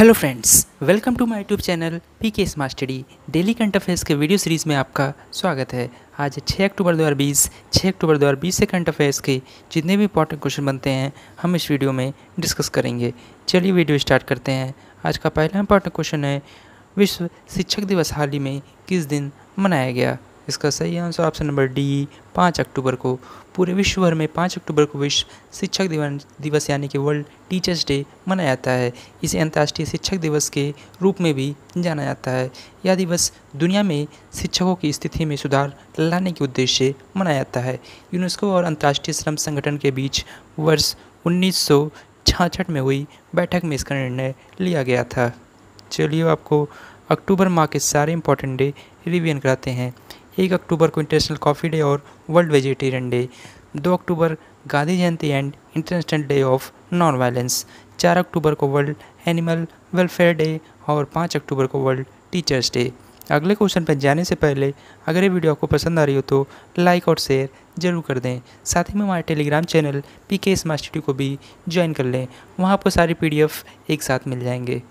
Hello friends, welcome to my YouTube channel PK smart study. Daily current affairs के video series में आपका स्वागत है। आज 6 अक्टूबर 2020 से करंट अफेयर्स के जितने भी इंपॉर्टेंट क्वेश्चन बनते हैं हम इस वीडियो में डिस्कस करेंगे। चलिए वीडियो स्टार्ट करते हैं। आज का पहला इंपॉर्टेंट क्वेश्चन है, विश्व शिक्षक दिवस हाल ही में किस दिन मनाया गया? इसका सही आंसर ऑप्शन नंबर डी, 5 अक्टूबर को। पूरे विश्व भर में 5 अक्टूबर को विश्व शिक्षक दिवस यानी कि वर्ल्ड टीचर्स डे मनाया जाता है। इसे अंतर्राष्ट्रीय शिक्षक दिवस के रूप में भी जाना जाता है। यह दिवस दुनिया में शिक्षकों की स्थिति में सुधार लाने के उद्देश्य से मनाया जाता है। यूनेस्को और अंतर्राष्ट्रीय श्रम संगठन के बीच वर्ष 1966 में हुई बैठक में इसका निर्णय लिया गया था। चलिए आपको अक्टूबर माह के सारे इंपॉर्टेंट डे रिवीजन कराते हैं। 1 अक्टूबर को इंटरनेशनल कॉफ़ी डे और world vegetarian day. 2 October Gandhi Jayanti and international day of non violence. 4 अक्टूबर को वर्ल्ड एनिमल वेलफेयर डे और 5 अक्टूबर को वर्ल्ड टीचर्स डे। अगले क्वेश्चन पर जाने से पहले अगर ये वीडियो आपको पसंद आ रही हो तो लाइक और शेयर जरूर कर दें। साथ ही में हमारे Telegram channel PK smart study को भी ज्वाइन कर लें, वहाँ आपको सारी PDF एक साथ मिल जाएंगे।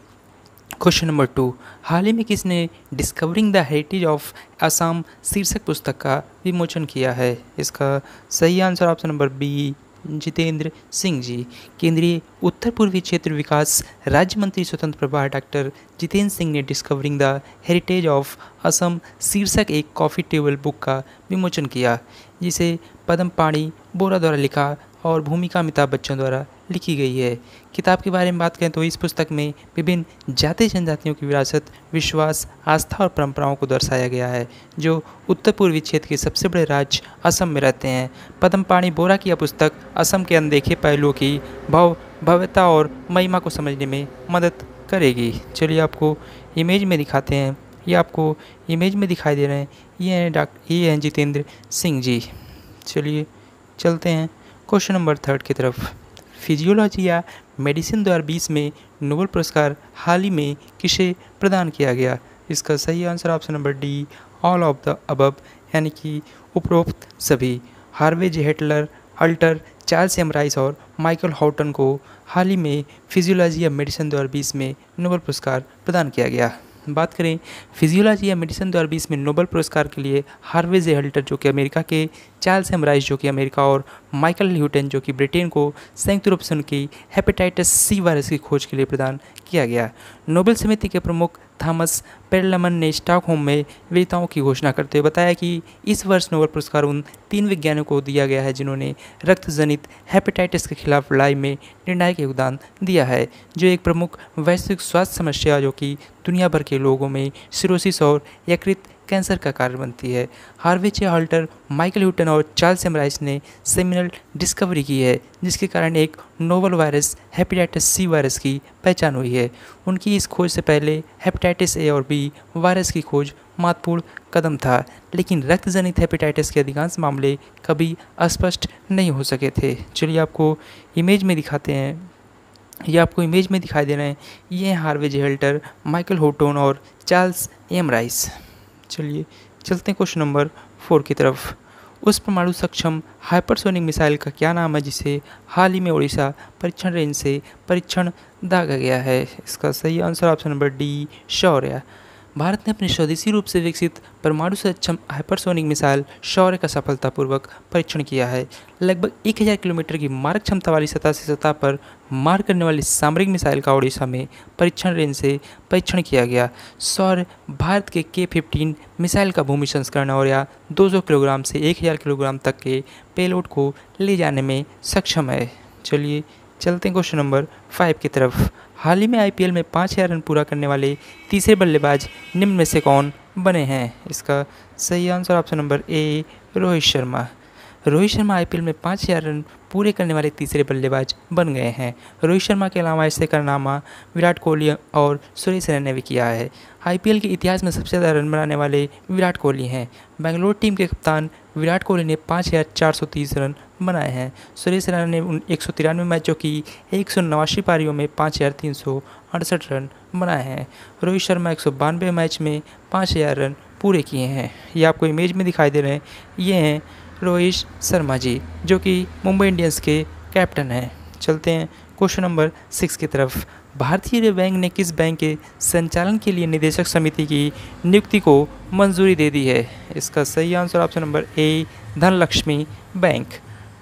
क्वेश्चन नंबर 2, हाल ही में किसने discovering the heritage of Assam शीर्षक पुस्तक का विमोचन किया है? इसका सही answer option number B, Jitendra Singh ji. केंद्रीय उत्तर पूर्वी क्षेत्र विकास राज्य मंत्री स्वतंत्र प्रभार डॉक्टर जितेंद्र सिंह ने discovering the heritage of Assam शीर्षक एक कॉफ़ी टेबल बुक का विमोचन किया, जिसे पद्म पाणी बोरा द्वारा लिखा और भूमिका अमिताभ बच्चन द्वारा लिखी गई है। किताब के बारे में बात करें तो इस पुस्तक में विभिन्न जाति जनजातियों की विरासत, विश्वास, आस्था और परंपराओं को दर्शाया गया है, जो उत्तर पूर्वी क्षेत्र के सबसे बड़े राज्य असम में रहते हैं। पद्म पाणी बोरा की यह पुस्तक असम के अनदेखे पहलुओं की भव्यता और महिमा को समझने में मदद करेगी। चलिए आपको इमेज में दिखाते हैं। ये आपको इमेज में दिखाई दे रहे हैं, ये हैं जितेंद्र सिंह जी। चलिए चलते हैं क्वेश्चन नंबर 3 की तरफ। फिजियोलॉजी या मेडिसिन 2020 में नोबेल पुरस्कार हाल ही में किसे प्रदान किया गया? इसका सही answer option number D, all of the above, यानी कि उपरोक्त सभी। हार्वे जे Heitler, alter, Charles M rice और माइकल हॉटन को हाल ही में फिजियोलॉजी या मेडिसिन 2020 में नोबेल पुरस्कार प्रदान किया गया। बात करें फिजियोलॉजी या मेडिसिन 2020 में नोबेल पुरस्कार के लिए हार्वे जे हेल्टर जो कि अमेरिका के, चार्ल्स एम राइस जो कि अमेरिका और माइकल ह्यूटन जो कि ब्रिटेन को संयुक्त रूप से उनकी हेपेटाइटिस सी वायरस की खोज के लिए प्रदान किया गया। नोबेल समिति के प्रमुख थॉमस पेरलमन ने स्टॉकहोम में विजेताओं की घोषणा करते हुए बताया कि इस वर्ष नोबेल पुरस्कार उन 3 वैज्ञानिकों को दिया गया है जिन्होंने रक्त जनित हेपेटाइटिस के खिलाफ लड़ाई में निर्णायक योगदान दिया है, जो एक प्रमुख वैश्विक स्वास्थ्य समस्या जो कि दुनिया भर के लोगों में सिरोसिस और यकृत कैंसर का कारण बनती है। Harvey J Alter, Michael Houghton और चार्ल्स एम राइस ने सेमिनल डिस्कवरी की है, जिसके कारण एक novel virus hepatitis C virus की पहचान हुई है। उनकी इस खोज से पहले हेपेटाइटिस ए और बी वायरस की खोज महत्वपूर्ण कदम था, लेकिन रक्त जनित हेपेटाइटिस के अधिकांश मामले कभी स्पष्ट नहीं हो सके थे। चलिए आपको इमेज में दिखाते हैं। ये आपको इमेज में दिखाई दे रहे हैं, ये हैं Harvey J Alter, Michael Houghton और चार्ल्स एम राइस। चलिए चलते हैं क्वेश्चन नंबर 4 की तरफ। उस परमाणु सक्षम हाइपरसोनिक मिसाइल का क्या नाम है जिसे हाल ही में उड़ीसा परीक्षण रेंज से परीक्षण दागा गया है? इसका सही आंसर ऑप्शन नंबर डी, शौर्य। भारत ने अपने स्वदेशी रूप से विकसित परमाणु सक्षम हाइपरसोनिक मिसाइल शौर्य का सफलतापूर्वक परीक्षण किया है। लगभग 1000 किलोमीटर की मारक क्षमता वाली सतह से सतह पर मार करने वाली सामरिक मिसाइल का उड़ीसा में परीक्षण रेंज से परीक्षण किया गया। शौर्य भारत के K-15 मिसाइल का भूमि संस्करण और या 200 किलोग्राम से 1000 किलोग्राम तक के पेलोड को ले जाने में सक्षम है। चलिए चलते हैं क्वेश्चन नंबर 5 की तरफ। हाल ही में IPL में 5000 रन पूरा करने वाले तीसरे बल्लेबाज निम्न में से कौन बने हैं? इसका सही आंसर ऑप्शन नंबर ए, रोहित शर्मा। रोहित शर्मा IPL में 5000 रन पूरे करने वाले तीसरे बल्लेबाज बन गए हैं। रोहित शर्मा के अलावा इसे कारनामा विराट कोहली और सुरेश रैना ने भी किया है। IPL के इतिहास में सबसे ज़्यादा रन बनाने वाले विराट कोहली हैं। बेंगलोर टीम के कप्तान विराट कोहली ने 5430 रन बनाए हैं। सुरेश रैना ने 193 मैचों की 189 पारियों में 5368 रन बनाए हैं। रोहित शर्मा 192 मैच में 5000 रन पूरे किए हैं। ये आपको इमेज में दिखाई दे रहे हैं, ये हैं रोहित शर्मा जी जो कि मुंबई इंडियंस के कैप्टन हैं। चलते हैं क्वेश्चन नंबर 6 की तरफ। भारतीय रिजर्व बैंक ने किस बैंक के संचालन के लिए निदेशक समिति की नियुक्ति को मंजूरी दे दी है? इसका सही आंसर ऑप्शन नंबर ए, धनलक्ष्मी बैंक।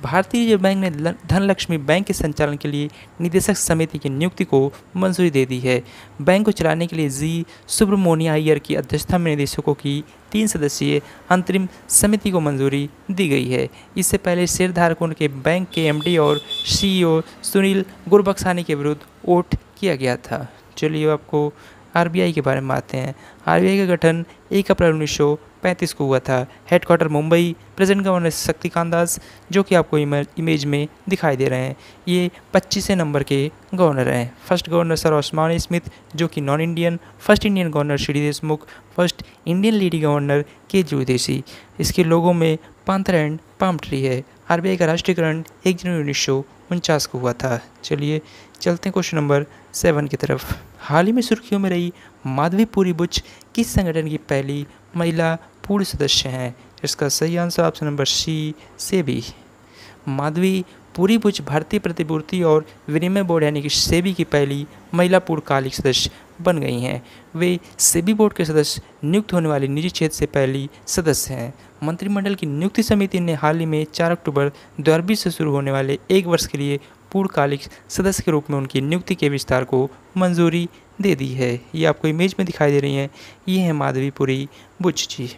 भारतीय रिजर्व बैंक ने धनलक्ष्मी बैंक के संचालन के लिए निदेशक समिति की नियुक्ति को मंजूरी दे दी है। बैंक को चलाने के लिए जी सुब्रमोनिया अय्यर की अध्यक्षता में निदेशकों की 3 सदस्यीय अंतरिम समिति को मंजूरी दी गई है। इससे पहले शेयरधारकों के बैंक के एमडी और सीईओ सुनील गुरबख्शानी के विरुद्ध वोट किया गया था। चलिए आपको आरबीआई के बारे में आते हैं। आरबीआई का गठन 1 अप्रैल 1935 को हुआ था। Headquarter Mumbai. Present governor Shaktikanta Das, जो कि आपको इमेज में दिखाई दे रहे हैं, ये 25वें नंबर के गवर्नर हैं। First governor sir Osborne Smith, जो कि non Indian. First Indian governor Shri Deshmukh. First Indian lady governor के ज्योतिषी। इसके लोगों में पांथर एंड पाम ट्री है। आरबीआई का राष्ट्रीयकरण 1 जनवरी 1949 को हुआ था। चलिए चलते हैं क्वेश्चन नंबर 7 की तरफ। हाल ही में सुर्खियों में रही माधवी पुरी बुच किस संगठन की पहली महिला पूर्ण सदस्य हैं? इसका सही answer option number C, SEBI. Madhabi Puri Buch भारतीय प्रतिपूर्ति और विनिमय बोर्ड यानी कि सेबी की पहली महिला पूर्णकालिक सदस्य बन गई हैं। वे सेबी बोर्ड के सदस्य नियुक्त होने वाली निजी क्षेत्र से पहली सदस्य हैं। मंत्रिमंडल की नियुक्ति समिति ने हाल ही में 4 अक्टूबर 2020 से शुरू होने वाले 1 वर्ष के लिए पूर्णकालिक सदस्य के रूप में उनकी नियुक्ति के विस्तार को मंजूरी दे दी है। ये आपको इमेज में दिखाई दे रही हैं, ये है माधवी पुरी बुच जी।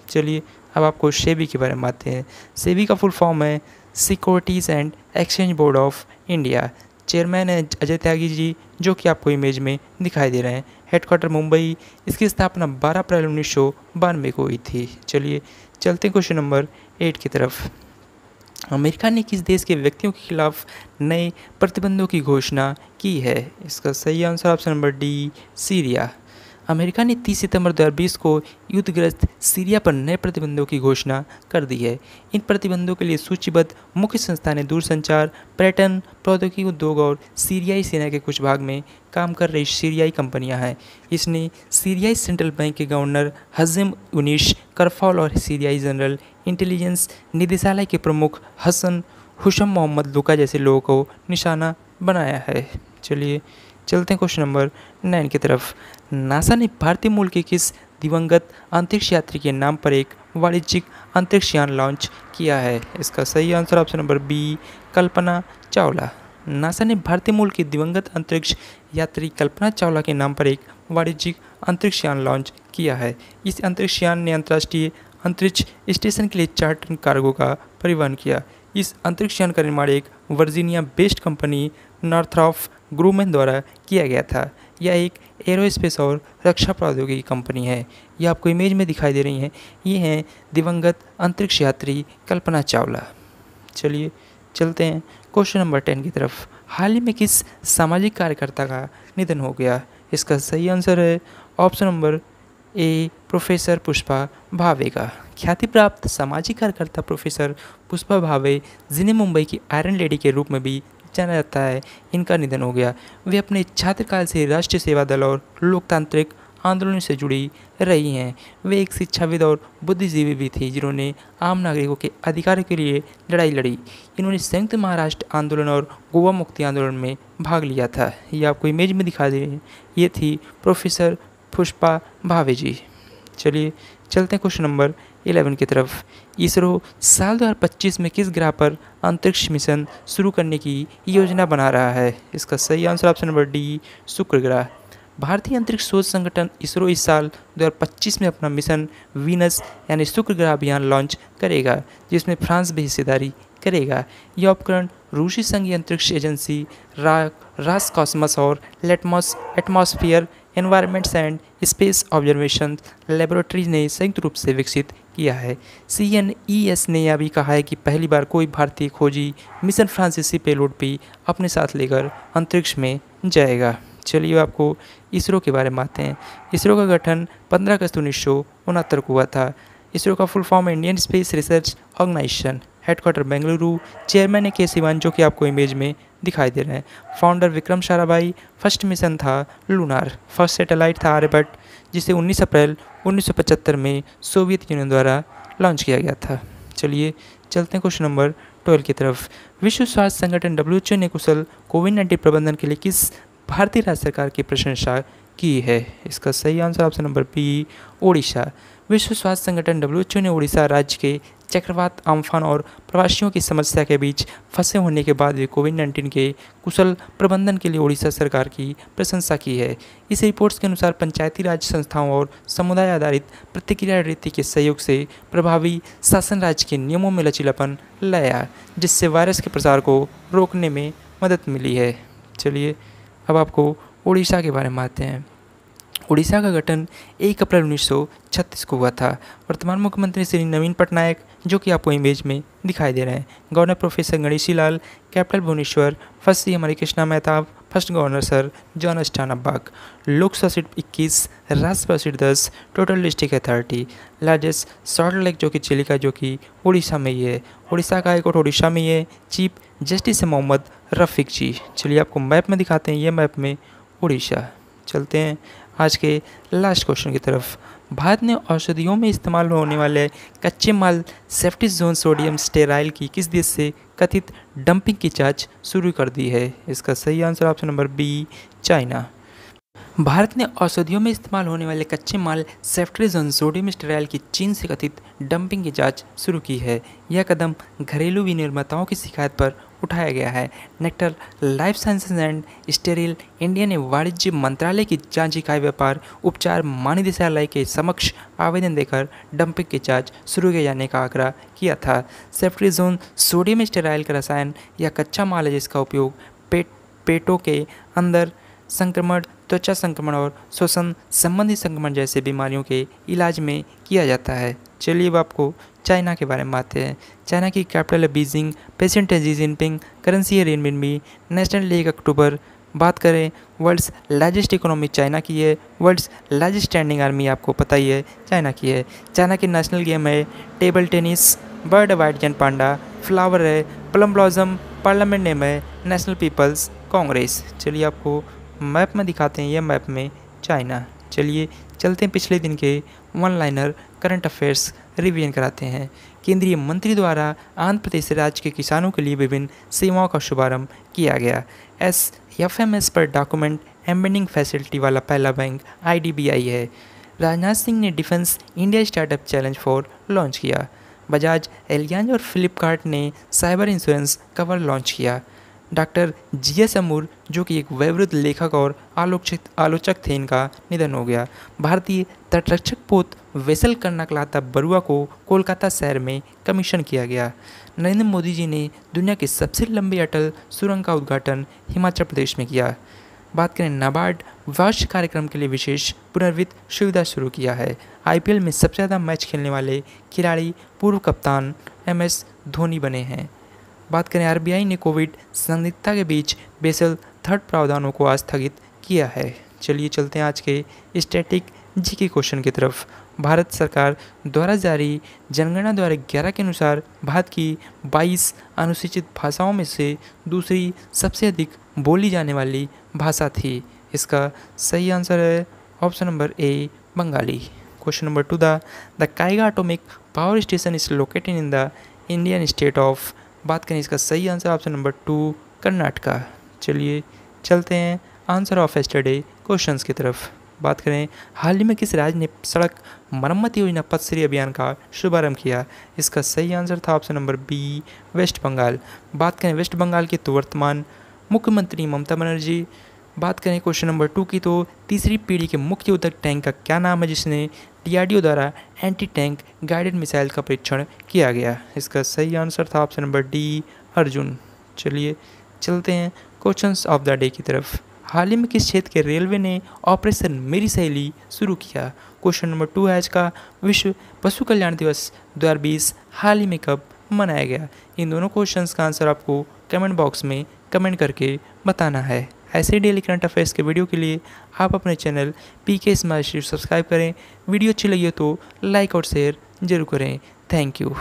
चलिए अब आपको सेबी के बारे में आते हैं। सेबी का फुल फॉर्म है securities and exchange board of India. Chairman है अजय त्यागी जी, जो कि आपको इमेज में दिखाई दे रहे हैं। हेडक्वार्टर मुंबई। इसकी स्थापना 12 अप्रैल 1992 को हुई थी। चलिए चलते हैं क्वेश्चन नंबर 8 की तरफ। अमेरिका ने किस देश के व्यक्तियों के खिलाफ नए प्रतिबंधों की घोषणा की है? इसका सही answer option number D, Syria. America ने 30 सितंबर 2020 को युद्धग्रस्त सीरिया पर नए प्रतिबंधों की घोषणा कर दी है। इन प्रतिबंधों के लिए सूचीबद्ध मुख्य संस्थानें दूरसंचार, पर्यटन, प्रौद्योगिकी उद्योग और सीरियाई सेना के कुछ भाग में काम कर रही सीरियाई कंपनियां हैं। इसने सीरियाई सेंट्रल बैंक के गवर्नर हज़म यूनिस करफॉल और सीरियाई जनरल इंटेलिजेंस निदेशालय के प्रमुख हसन हुशम मोहम्मद लुका जैसे लोगों को निशाना बनाया है। चलिए चलते हैं क्वेश्चन नंबर 9 की तरफ। नासा ने भारतीय मूल के किस दिवंगत अंतरिक्ष यात्री के नाम पर एक वाणिज्यिक अंतरिक्ष यान लॉन्च किया है? इसका सही answer option number B, Kalpana Chawla. NASA ने भारतीय मूल के दिवंगत अंतरिक्ष यात्री कल्पना चावला के नाम पर एक वाणिज्यिक अंतरिक्ष यान लॉन्च किया है। इस अंतरिक्ष यान ने अंतर्राष्ट्रीय अंतरिक्ष स्टेशन के लिए 4 टन कार्गो का परिवहन किया। इस अंतरिक्ष यान का निर्माण एक वर्जीनिया बेस्ड कंपनी नॉर्थरॉप ग्रूमन द्वारा किया गया था। यह एक एरोस्पेस और रक्षा प्रौद्योगिकी कंपनी है। यह आपको इमेज में दिखाई दे रही हैं, ये हैं दिवंगत अंतरिक्ष यात्री कल्पना चावला। चलिए चलते हैं क्वेश्चन नंबर 10 की तरफ। हाल ही में किस सामाजिक कार्यकर्ता का निधन हो गया? इसका सही आंसर है ऑप्शन नंबर ए, प्रोफेसर पुष्पा भावे का। ख्याति प्राप्त सामाजिक कार्यकर्ता प्रोफेसर पुष्पा भावे, जिन्हें मुंबई की आयरन लेडी के रूप में भी जाना जाता है, इनका निधन हो गया। वे अपने छात्रकाल से राष्ट्रीय सेवा दल और लोकतांत्रिक आंदोलन से जुड़ी रही हैं। वे एक शिक्षाविद और बुद्धिजीवी भी थी, जिन्होंने आम नागरिकों के अधिकारों के लिए लड़ाई लड़ी। इन्होंने संयुक्त महाराष्ट्र आंदोलन और गोवा मुक्ति आंदोलन में भाग लिया था। ये आपको इमेज में दिखा दे रही है, ये थी प्रोफेसर पुष्पा भावे जी। चलिए चलते हैं क्वेश्चन नंबर 11 की तरफ। इसरो साल 2025 में किस ग्रह पर अंतरिक्ष मिशन शुरू करने की योजना बना रहा है? इसका सही आंसर ऑप्शन नंबर डी, शुक्र ग्रह। भारतीय अंतरिक्ष शोध संगठन इसरो इस साल 2025 में अपना मिशन वीनस यानी शुक्र ग्रह अभियान लॉन्च करेगा, जिसमें फ्रांस भी हिस्सेदारी करेगा। यह उपकरण रूसी संघीय अंतरिक्ष एजेंसी रासकॉस्मस और atmosphere environments and space observation laboratories ने संयुक्त रूप से विकसित किया है। CNES ने यह भी कहा है कि पहली बार कोई भारतीय खोजी मिशन फ्रांसीसी पेलोड भी अपने साथ लेकर अंतरिक्ष में जाएगा। चलिए आपको इसरो के बारे में आते हैं। इसरो का गठन 15 अगस्त 1969 को हुआ था। इसरो का फुल फॉर्म है Indian Space Research Organisation. Headquarter Bengaluru. Chairman है के सिवान, जो कि आपको इमेज में दिखाई दे रहे हैं। Founder Vikram Sarabhai. First mission था लूनार। फर्स्ट सैटेलाइट था आर्यभट्ट, जिसे 19 अप्रैल 1975 में सोवियत यूनियन द्वारा लॉन्च किया गया था। चलिए चलते हैं क्वेश्चन नंबर 12 की तरफ। विश्व स्वास्थ्य संगठन WHO ने कुशल कोविड-19 प्रबंधन के लिए किस भारतीय राज्य सरकार की प्रशंसा की है? इसका सही answer option number B, Odisha. विश्व स्वास्थ्य संगठन WHO ने ओडिशा राज्य के चक्रवात, अम्फान और प्रवासियों की समस्या के बीच फंसे होने के बाद भी कोविड-19 के कुशल प्रबंधन के लिए ओडिशा सरकार की प्रशंसा की है। इस रिपोर्ट के अनुसार पंचायती राज संस्थाओं और समुदाय आधारित प्रतिक्रिया रणनीति के सहयोग से प्रभावी शासन राज्य के नियमों में लचीलापन लाया, जिससे वायरस के प्रसार को रोकने में मदद मिली है। चलिए अब आपको ओडिशा के बारे में आते हैं। उड़ीसा का गठन 1 अप्रैल 1936 को हुआ था। वर्तमान मुख्यमंत्री श्री नवीन पटनायक, जो कि आपको इमेज में दिखाई दे रहे हैं। Governor professor Ganeshi Lal, capital Bhubaneswar, first CM Harekrushna Mahtab, first governor sir John Austin Hubback. Lok Sabha seat 21, Rajya Sabha seat 10, total district है 30। लार्जेस्ट सॉल्ट लेक जो कि चिलिका, जो कि उड़ीसा में ही है। उड़ीसा का हाईकोर्ट उड़ीसा में ही है। चीफ जस्टिस है मोहम्मद रफ़ीक जी। चलिए आपको मैप में दिखाते हैं, ये मैप में उड़ीसा। चलते हैं आज के लास्ट क्वेश्चन की तरफ। भारत ने औषधियों में इस्तेमाल होने वाले कच्चे माल सेफ्टिजोन सोडियम स्टेराइल की किस देश से कथित डंपिंग की जांच शुरू कर दी है? इसका सही answer option number B, China. Bharat ने औषधियों में इस्तेमाल होने वाले कच्चे माल सेफ्ट्रिजोन सोडियम स्टेराइल की चीन से कथित डंपिंग की जांच शुरू की है। यह कदम घरेलू विनिर्माताओं की शिकायत पर उठाया गया है। Nectar Life Sciences and Sterile India ने वाणिज्य मंत्रालय की जांच इकाई व्यापार उपचार महानिदेशालय के समक्ष आवेदन देकर डंपिंग की जांच शुरू किए जाने का आग्रह किया था। सेफ्ट्रिजोन सोडियम स्टेराइल का रसायन या कच्चा माल है जिसका उपयोग पेटों के अंदर संक्रमण, त्वचा संक्रमण और श्वसन संबंधी संक्रमण जैसे बीमारियों के इलाज में किया जाता है। चलिए अब आपको चाइना के बारे में आते हैं। चाइना की कैपिटल है बीजिंग, प्रेसिडेंट है जी जिनपिंग, करेंसी है रेनमिनबी, नेशनल डे 1 अक्टूबर। बात करें वर्ल्ड्स लार्जेस्ट इकोनॉमी चाइना की है। वर्ल्ड्स लार्जेस्ट स्टैंडिंग आर्मी आपको पता ही है चाइना की है। चाइना की नेशनल गेम है टेबल टेनिस, बर्ड है वाइट जैंट पांडा, फ्लावर है प्लम ब्लॉसम, पार्लियामेंट नेम है नेशनल पीपल्स कांग्रेस। चलिए आपको मैप में दिखाते हैं, ये मैप में चाइना। चलिए चलते हैं पिछले दिन के one liner current affairs revision कराते हैं। केंद्रीय मंत्री द्वारा आंध्र प्रदेश राज्य के किसानों के लिए विभिन्न सेवाओं का शुभारंभ किया गया। FMS पर डॉक्यूमेंट एम्बेडिंग फैसिलिटी वाला पहला बैंक IDBI है। राजनाथ सिंह ने defence India startup challenge for launch किया। बजाज एलियांज और फ्लिपकार्ट ने साइबर इंश्योरेंस कवर लॉन्च किया। डॉक्टर GS अमूर, जो कि एक वयोवृद्ध लेखक और आलोचक थे, इनका निधन हो गया। भारतीय तटरक्षक पोत वेसल कर्नाकलाता बरुआ को कोलकाता शहर में कमीशन किया गया। नरेंद्र मोदी जी ने दुनिया की सबसे लंबी अटल सुरंग का उद्घाटन हिमाचल प्रदेश में किया। बात करें नाबार्ड वार्षिक कार्यक्रम के लिए विशेष पुनर्वित्त सुविधा शुरू किया है। IPL में सबसे ज़्यादा मैच खेलने वाले खिलाड़ी पूर्व कप्तान MS धोनी बने हैं। बात करें RBI ने कोविड संदिग्धता के बीच बेसल थर्ड प्रावधानों को आज स्थगित किया है। चलिए चलते हैं आज के स्टैटिक GK क्वेश्चन की तरफ। भारत सरकार द्वारा जारी जनगणना 2011 के अनुसार भारत की 22 अनुसूचित भाषाओं में से दूसरी सबसे अधिक बोली जाने वाली भाषा थी। इसका सही आंसर है option number A, Bengali. Question number 2, the Kaiga atomic power station is located in the Indian state of. बात करें इसका सही आंसर ऑप्शन नंबर 2, कर्नाटका। चलिए चलते हैं आंसर ऑफ यस्टरडे क्वेश्चंस की तरफ। बात करें हाल ही में किस राज्य ने सड़क मरम्मत योजना पथश्री अभियान का शुभारंभ किया? इसका सही आंसर था option number B, West Bengal. बात करें वेस्ट बंगाल की तो वर्तमान मुख्यमंत्री ममता बनर्जी। बात करें क्वेश्चन नंबर 2 की तो तीसरी पीढ़ी के मुख्य युद्धक टैंक का क्या नाम है जिसने DRDO द्वारा एंटी टैंक गाइडेड मिसाइल का परीक्षण किया गया? इसका सही आंसर था ऑप्शन नंबर डी, अर्जुन। चलिए चलते हैं क्वेश्चंस ऑफ द डे की तरफ। हाल ही में किस क्षेत्र के रेलवे ने ऑपरेशन मेरी सहेली शुरू किया? क्वेश्चन नंबर 2 है आज का, विश्व पशु कल्याण दिवस 2020 हाल ही में कब मनाया गया? इन दोनों क्वेश्चंस का आंसर आपको कमेंट बॉक्स में कमेंट करके बताना है। ऐसे डेली करंट अफेयर्स के वीडियो के लिए आप अपने channel PK smart study subscribe करें। वीडियो अच्छी लगी हो तो लाइक और शेयर जरूर करें। Thank you.